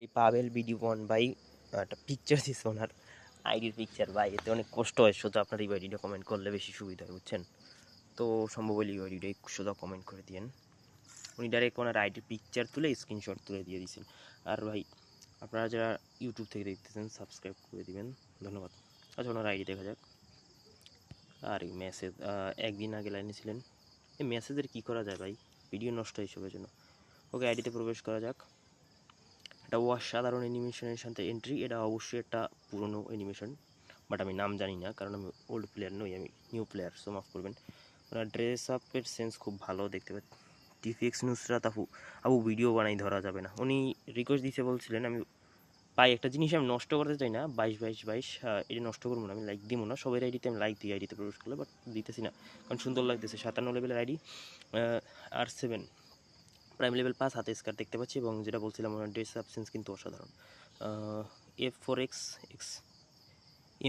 এই Pavel video one ভাই একটা পিকচার দিছে ওনার আইডির পিকচার ভাই, এতে অনেক কষ্ট হয়। শুধু আপনার এই আইডিটা কমেন্ট করলে বেশি সুবিধা হয়, বুঝছেন? তো সম্ভব হলে এই আইডিটাই শুধু কমেন্ট করে দিয়েন। উনি ডাইরেক্ট ওনার আইডির পিকচার তুলে স্ক্রিনশট তুলে দিয়ে দিয়েছেন। আর ভাই আপনারা যারা ইউটিউব থেকে দেখতেছেন সাবস্ক্রাইব করে দিবেন, ধন্যবাদ। আচ্ছা, ওনার আইডি দেখা যাক। আর এই মেসেজ একদিন আগে লাইনে ছিলেন, এই মেসেজের কী করা যায় ভাই? ভিডিও নষ্ট হিসেবের জন্য। ওকে, আইডিতে প্রবেশ করা যাক। এটা অসাধারণ অ্যানিমেশনের সাথে এন্ট্রি। এটা অবশ্যই একটা পুরনো অ্যানিমেশন, বাট আমি নাম জানি না কারণ আমি ওল্ড প্লেয়ার নই, আমি নিউ প্লেয়ার, সো মাফ করবেন। ওনার ড্রেস আপের সেন্স খুব ভালো দেখতে পাচ্ছি। টিফিক্স নুসরাত আপু ভিডিও বানাই ধরা যাবে না, উনি রিকোয়েস্ট দিতে বলছিলেন। আমি পাই একটা জিনিস আমি নষ্ট করতে চাই না, 22 এটা নষ্ট করবো না, আমি লাইক দিব না। সবের আইডিতে আমি লাইক দিই আইডিতে প্রবেশ করলে, বাট দিতেছি না কারণ সুন্দর লাগতেছে। 57 লেভেলের আইডি, R7 প্রাইম লেভেল 5 হাতে স্কার দেখতে পাচ্ছি। এবং যেটা বলছিলাম ওনার ড্রেস অ্যাবসেন্স কিন্তু অসাধারণ। F4X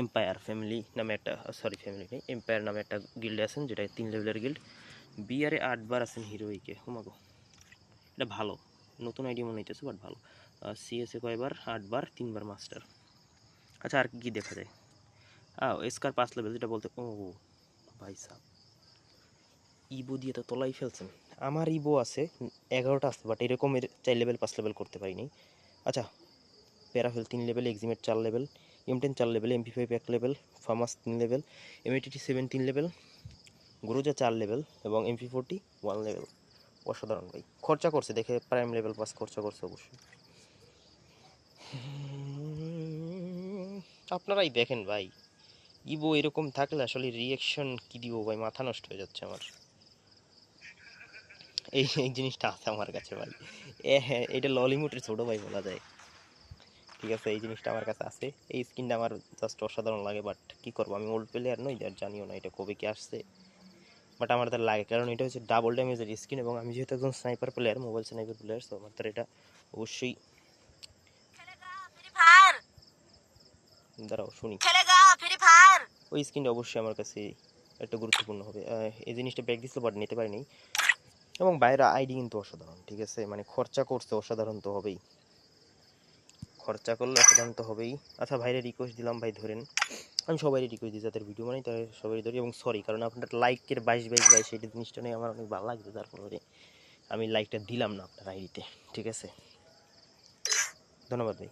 এম্পায়ার ফ্যামিলি নামে একটা, ফ্যামিলি নেই, এম্পায়ার নামে একটা গিল্ডে আছেন, যেটা 3 লেভেলের গিল্ড। বিআরে 8 বার আছেন হিরোইকে, হুমাগো এটা ভালো, নতুন আইডি মনে হইতেছে, বাট ভালো। সিএসএ কয়বার? 8 বার, 3 বার মাস্টার। আচ্ছা, আর কি দেখা যায়? স্কার 5 লেভেল, যেটা বলতে, ও ভাই সাহ, ইবো দিয়ে তো তলাই ফেলছেন। আমার ইবো আছে 11টা আছে, বাট এরকমের 4 লেভেল 5 লেভেল করতে পারিনি। আচ্ছা, প্যারাফেল 3 লেভেল, এক্সিমেট 4 level, M10 4 level, MP5 1 level, FAMAS 3 level, M87 3 level, Groza 4 level এবং MP40 1 লেভেল। অসাধারণ ভাই, খরচা করছে দেখে প্রাইম লেভেল পাস খরচা করছে অবশ্যই। আপনারাই দেখেন ভাই, ইবো এরকম থাকলে আসলে রিয়াকশন কি দিব ভাই, মাথা নষ্ট হয়ে যাচ্ছে আমার। এই জিনিসটা আছে আমার কাছে ভাই। হ্যাঁ, এটা ললিমুটের ছোট ভাই বলা যায়। ঠিক আছে, এই জিনিসটা আমার কাছে আছে। এই স্কিনটা আমার জাস্ট অসাধারণ লাগে, বাট কি করবো, আমি ওল্ড প্লেয়ার নই, আর জানিও না এটা কবে কি আসছে। বাট আমার তার লাগে, কারণ এটা হচ্ছে ডাবল ড্যামেজের স্কিন, এবং আমি যেহেতু একজন sniper player, mobile sniper player, তো আমার তার এটা অবশ্যই। দাঁড়াও শুনি, ওই স্কিনটা অবশ্যই আমার কাছে একটা গুরুত্বপূর্ণ হবে। এই জিনিসটা ব্যাক দিছিল, বাট নিতে পারিনি। এবং বাইরে আইডি কিন্তু অসাধারণ, ঠিক আছে, মানে খরচা করছে অসাধারণ তো হবেই, খরচা করলে অসাধারণ তো হবেই। আচ্ছা, ভাইরে রিকোয়েস্ট দিলাম, ভাই ধরেন। আমি সবাই রিকোয়েস্ট দিই যাদের ভিডিও বানাই তাদের সবাই ধরি, এবং সরি কারণ আপনার লাইকের 22 এই জিনিসটা নিয়ে আমার অনেক ভালো লাগছে, তার ফলে আমি লাইকটা দিলাম না আপনার আইডিতে। ঠিক আছে, ধন্যবাদ ভাই।